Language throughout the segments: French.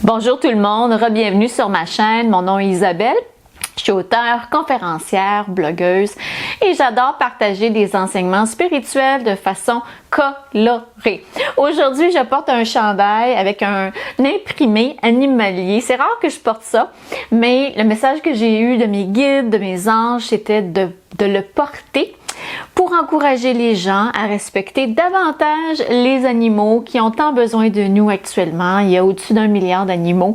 Bonjour tout le monde, bienvenue sur ma chaîne. Mon nom est Isabelle. Je suis auteure, conférencière, blogueuse et j'adore partager des enseignements spirituels de façon colorée. Aujourd'hui, je porte un chandail avec un imprimé animalier. C'est rare que je porte ça, mais le message que j'ai eu de mes guides, de mes anges, c'était de le porter pour encourager les gens à respecter davantage les animaux qui ont tant besoin de nous actuellement. Il y a au-dessus d'1 milliard d'animaux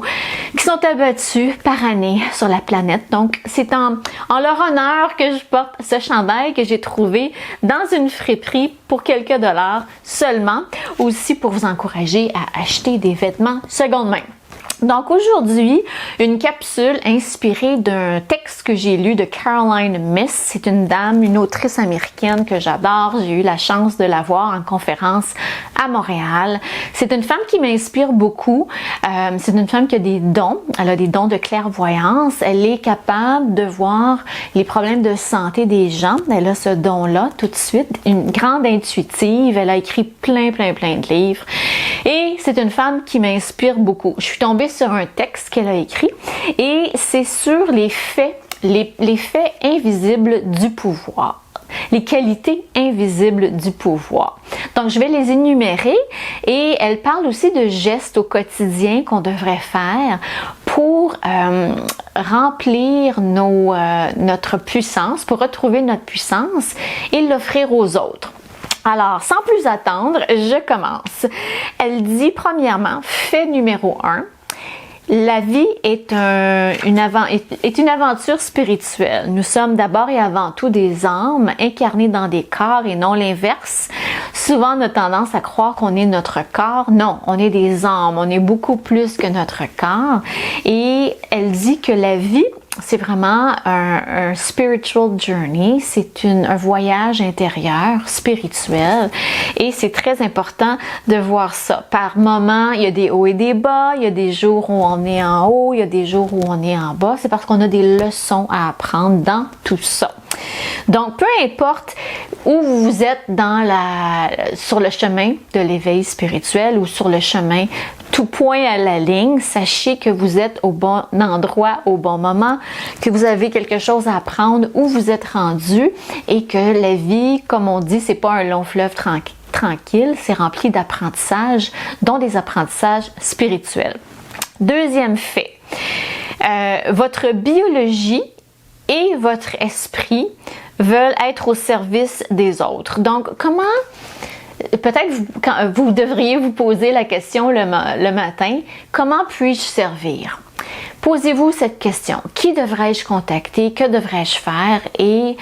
qui sont abattus par année sur la planète. Donc, c'est en leur honneur que je porte ce chandail que j'ai trouvé dans une friperie pour quelques dollars seulement, aussi pour vous encourager à acheter des vêtements seconde main. Donc aujourd'hui, une capsule inspirée d'un texte que j'ai lu de Caroline Myss. C'est une dame, une autrice américaine que j'adore. J'ai eu la chance de la voir en conférence à Montréal. C'est une femme qui m'inspire beaucoup. C'est une femme qui a des dons. Elle a des dons de clairvoyance. Elle est capable de voir les problèmes de santé des gens. Elle a ce don-là tout de suite. Une grande intuitive. Elle a écrit plein de livres. Et c'est une femme qui m'inspire beaucoup. Je suis tombée sur un texte qu'elle a écrit et c'est sur les faits, les faits invisibles du pouvoir, les qualités invisibles du pouvoir. Donc, je vais les énumérer et elle parle aussi de gestes au quotidien qu'on devrait faire pour remplir notre puissance, pour retrouver notre puissance et l'offrir aux autres. Alors, sans plus attendre, je commence. Elle dit, premièrement, fait numéro 1, la vie est une aventure spirituelle. Nous sommes d'abord et avant tout des âmes incarnées dans des corps et non l'inverse. Souvent, on a tendance à croire qu'on est notre corps. Non, on est des âmes. On est beaucoup plus que notre corps. Et elle dit que la vie, c'est vraiment un spiritual journey, c'est un voyage intérieur, spirituel, et c'est très important de voir ça. Par moments, il y a des hauts et des bas, il y a des jours où on est en haut, il y a des jours où on est en bas, c'est parce qu'on a des leçons à apprendre dans tout ça. Donc, peu importe où vous êtes sur le chemin de l'éveil spirituel ou sur le chemin tout point à la ligne, sachez que vous êtes au bon endroit, au bon moment, que vous avez quelque chose à apprendre où vous êtes rendu et que la vie, comme on dit, c'est pas un long fleuve tranquille, c'est rempli d'apprentissages, dont des apprentissages spirituels. Deuxième fait, votre biologie et votre esprit veulent être au service des autres. Donc, peut-être vous devriez vous poser la question le matin, comment puis-je servir? Posez-vous cette question. Qui devrais-je contacter? Que devrais-je faire? Et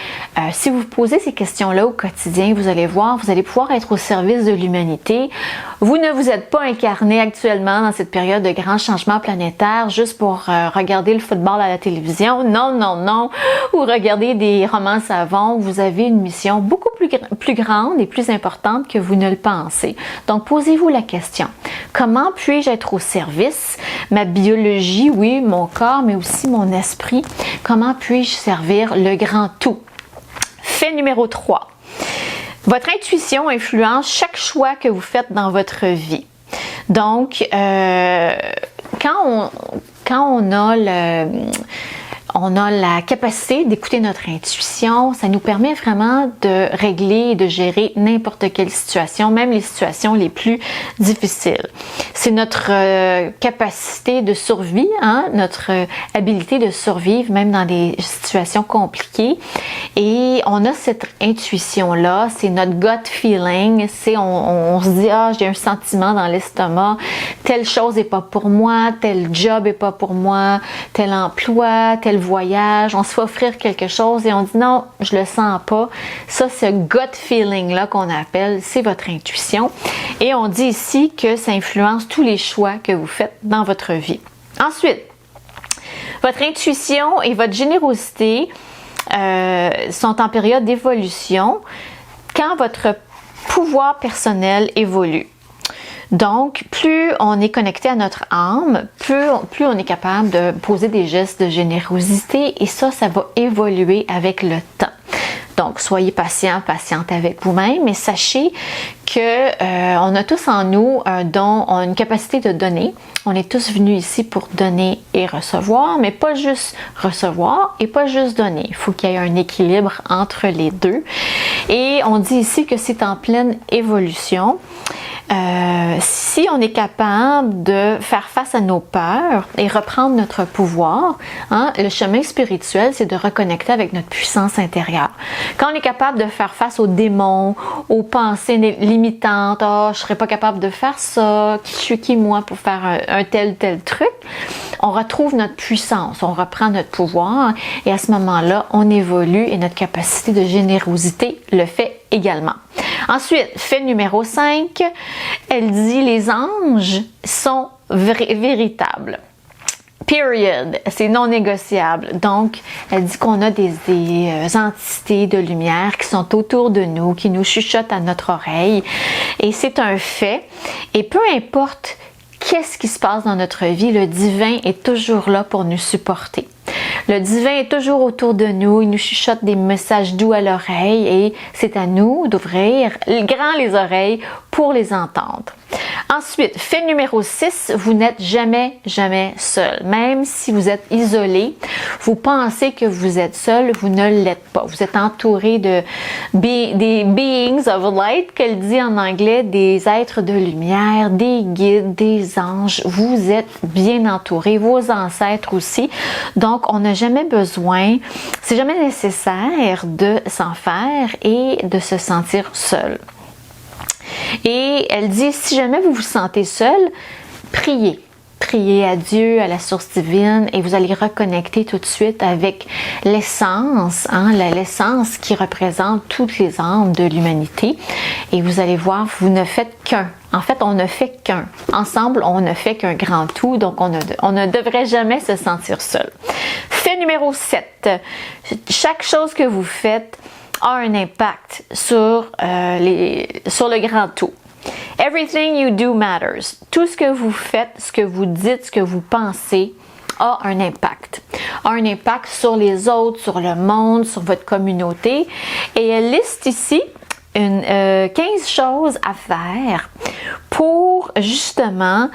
si vous posez ces questions-là au quotidien, vous allez voir, vous allez pouvoir être au service de l'humanité. Vous ne vous êtes pas incarné actuellement dans cette période de grands changements planétaires juste pour regarder le football à la télévision. Non. Ou regarder des romans savants. Vous avez une mission beaucoup plus grande et plus importante que vous ne le pensez. Donc, posez-vous la question. Comment puis-je être au service? Ma biologie, oui, mon corps, mais aussi mon esprit. Comment puis-je servir le grand tout? Fait numéro 3. Votre intuition influence chaque choix que vous faites dans votre vie. Donc, quand on a la capacité d'écouter notre intuition, ça nous permet vraiment de régler et de gérer n'importe quelle situation, même les situations les plus difficiles. C'est notre capacité de survie, notre habilité de survivre même dans des situations compliquées. Et on a cette intuition-là, c'est notre gut feeling, on se dit, j'ai un sentiment dans l'estomac, telle chose n'est pas pour moi, tel job n'est pas pour moi, tel emploi, tel voyage, on se fait offrir quelque chose et on dit non, je le sens pas. Ça, ce gut feeling-là qu'on appelle, c'est votre intuition. Et on dit ici que ça influence tous les choix que vous faites dans votre vie. Ensuite, votre intuition et votre générosité sont en période d'évolution quand votre pouvoir personnel évolue. Donc, plus on est connecté à notre âme, plus on est capable de poser des gestes de générosité et ça va évoluer avec le temps. Donc, soyez patient, patiente avec vous-même, mais sachez que on a tous en nous un don, une capacité de donner. On est tous venus ici pour donner et recevoir, mais pas juste recevoir et pas juste donner. Il faut qu'il y ait un équilibre entre les deux. Et on dit ici que c'est en pleine évolution. Si on est capable de faire face à nos peurs et reprendre notre pouvoir, hein, le chemin spirituel, c'est de reconnecter avec notre puissance intérieure. Quand on est capable de faire face aux démons, aux pensées limitantes, « Ah, je serais pas capable de faire ça, qui je suis qui moi pour faire un tel truc », on retrouve notre puissance, on reprend notre pouvoir et à ce moment-là, on évolue et notre capacité de générosité le fait également. Ensuite, fait numéro 5, elle dit les anges sont véritables. Period. C'est non négociable. Donc, elle dit qu'on a des entités de lumière qui sont autour de nous, qui nous chuchotent à notre oreille. Et c'est un fait. Et peu importe qu'est-ce qui se passe dans notre vie, le divin est toujours là pour nous supporter. Le divin est toujours autour de nous, il nous chuchote des messages doux à l'oreille et c'est à nous d'ouvrir grand les oreilles pour les entendre. Ensuite, fait numéro 6, vous n'êtes jamais seul. Même si vous êtes isolé, vous pensez que vous êtes seul, vous ne l'êtes pas. Vous êtes entouré de des beings of light, qu'elle dit en anglais, des êtres de lumière, des guides, des anges. Vous êtes bien entouré, vos ancêtres aussi. Donc, on n'a jamais besoin, c'est jamais nécessaire de s'en faire et de se sentir seul. Et elle dit, si jamais vous vous sentez seul, priez. Priez à Dieu, à la source divine et vous allez reconnecter tout de suite avec l'essence, hein, l'essence qui représente toutes les âmes de l'humanité. Et vous allez voir, vous ne faites qu'un. En fait, on ne fait qu'un. Ensemble, on ne fait qu'un grand tout, donc on ne devrait jamais se sentir seul. Fait numéro 7. Chaque chose que vous faites a un impact sur le grand tout. Everything you do matters. Tout ce que vous faites, ce que vous dites, ce que vous pensez a un impact. A un impact sur les autres, sur le monde, sur votre communauté. Et elle liste ici 15 choses à faire pour justement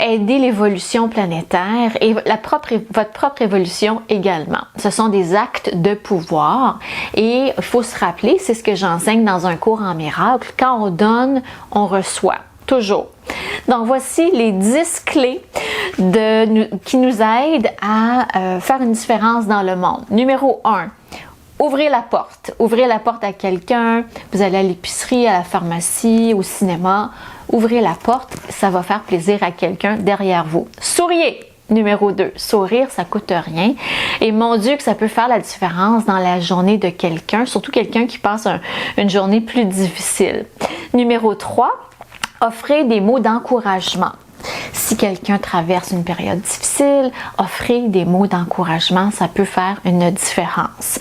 aider l'évolution planétaire et votre propre évolution également. Ce sont des actes de pouvoir et il faut se rappeler, c'est ce que j'enseigne dans un cours en miracle, quand on donne, on reçoit. Toujours. Donc, voici les 10 clés qui nous aident à faire une différence dans le monde. Numéro 1. Ouvrez la porte. Ouvrez la porte à quelqu'un. Vous allez à l'épicerie, à la pharmacie, au cinéma. Ouvrez la porte. Ça va faire plaisir à quelqu'un derrière vous. Souriez. Numéro 2. Sourire, ça coûte rien. Et mon Dieu que ça peut faire la différence dans la journée de quelqu'un, surtout quelqu'un qui passe une journée plus difficile. Numéro 3. Offrez des mots d'encouragement. Si quelqu'un traverse une période difficile, offrez des mots d'encouragement, ça peut faire une différence.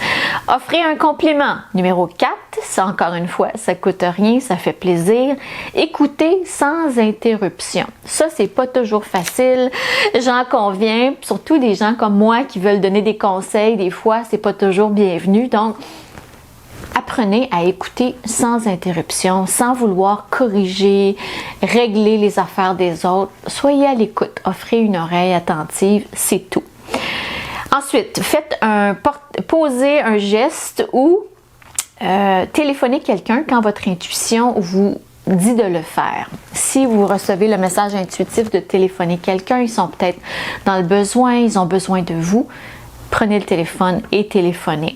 Offrez un compliment. Numéro 4, ça encore une fois, ça coûte rien, ça fait plaisir. Écoutez sans interruption. Ça, c'est pas toujours facile, j'en conviens, surtout des gens comme moi qui veulent donner des conseils, des fois, c'est pas toujours bienvenu, donc apprenez à écouter sans interruption, sans vouloir corriger, régler les affaires des autres. Soyez à l'écoute, offrez une oreille attentive, c'est tout. Ensuite, posez un geste ou téléphonez quelqu'un quand votre intuition vous dit de le faire. Si vous recevez le message intuitif de téléphoner quelqu'un, ils sont peut-être dans le besoin, ils ont besoin de vous, prenez le téléphone et téléphonez.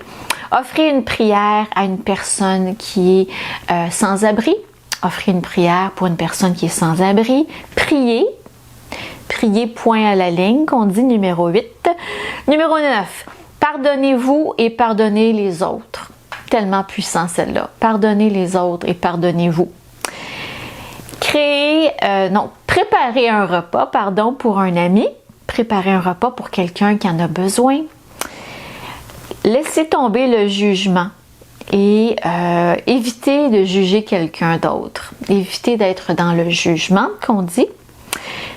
Offrez une prière à une personne qui est sans abri. Offrez une prière pour une personne qui est sans abri. Priez. Priez point à la ligne, qu'on dit numéro 8. Numéro 9. Pardonnez-vous et pardonnez les autres. Tellement puissant celle-là. Pardonnez les autres et pardonnez-vous. Préparez un repas, pour un ami. Préparez un repas pour quelqu'un qui en a besoin. Laissez tomber le jugement et évitez de juger quelqu'un d'autre. Évitez d'être dans le jugement, qu'on dit.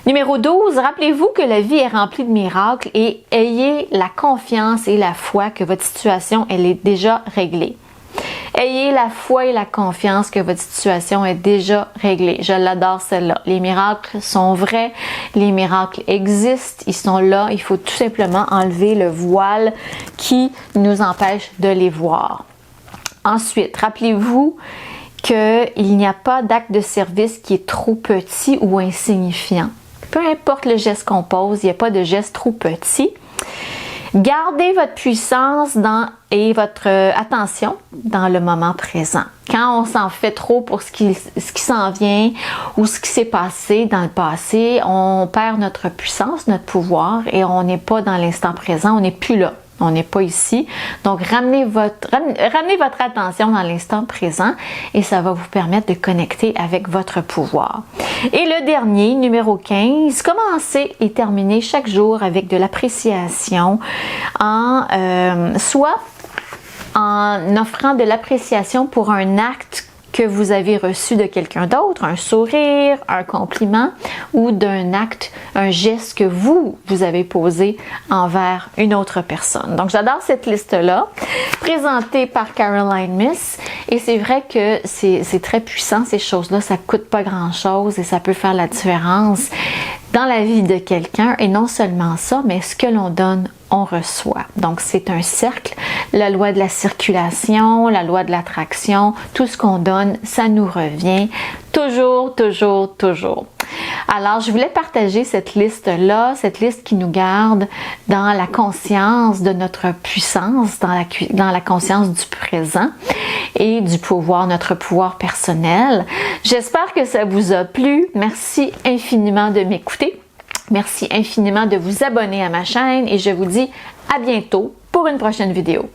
Numéro 12, rappelez-vous que la vie est remplie de miracles et ayez la confiance et la foi que votre situation, elle est déjà réglée. Ayez la foi et la confiance que votre situation est déjà réglée. Je l'adore celle-là. Les miracles sont vrais, les miracles existent, ils sont là. Il faut tout simplement enlever le voile qui nous empêche de les voir. Ensuite, rappelez-vous qu'il n'y a pas d'acte de service qui est trop petit ou insignifiant. Peu importe le geste qu'on pose, il n'y a pas de geste trop petit. Gardez votre puissance et votre attention dans le moment présent. Quand on s'en fait trop pour ce qui s'en vient ou ce qui s'est passé dans le passé, on perd notre puissance, notre pouvoir et on n'est pas dans l'instant présent, on n'est plus là. On n'est pas ici. Donc, ramenez votre attention dans l'instant présent et ça va vous permettre de connecter avec votre pouvoir. Et le dernier, numéro 15, commencez et terminez chaque jour avec de l'appréciation soit en offrant de l'appréciation pour un acte que vous avez reçu de quelqu'un d'autre, un sourire, un compliment ou d'un acte, un geste que vous avez posé envers une autre personne. Donc, j'adore cette liste-là, présentée par Caroline Myss. Et c'est vrai que c'est très puissant, ces choses-là. Ça coûte pas grand-chose et ça peut faire la différence dans la vie de quelqu'un. Et non seulement ça, mais ce que l'on donne, on reçoit. Donc, c'est un cercle. La loi de la circulation, la loi de l'attraction, tout ce qu'on donne, ça nous revient toujours, toujours, toujours. Alors, je voulais partager cette liste-là, cette liste qui nous garde dans la conscience de notre puissance, dans la conscience du présent et du pouvoir, notre pouvoir personnel. J'espère que ça vous a plu. Merci infiniment de m'écouter. Merci infiniment de vous abonner à ma chaîne et je vous dis à bientôt pour une prochaine vidéo.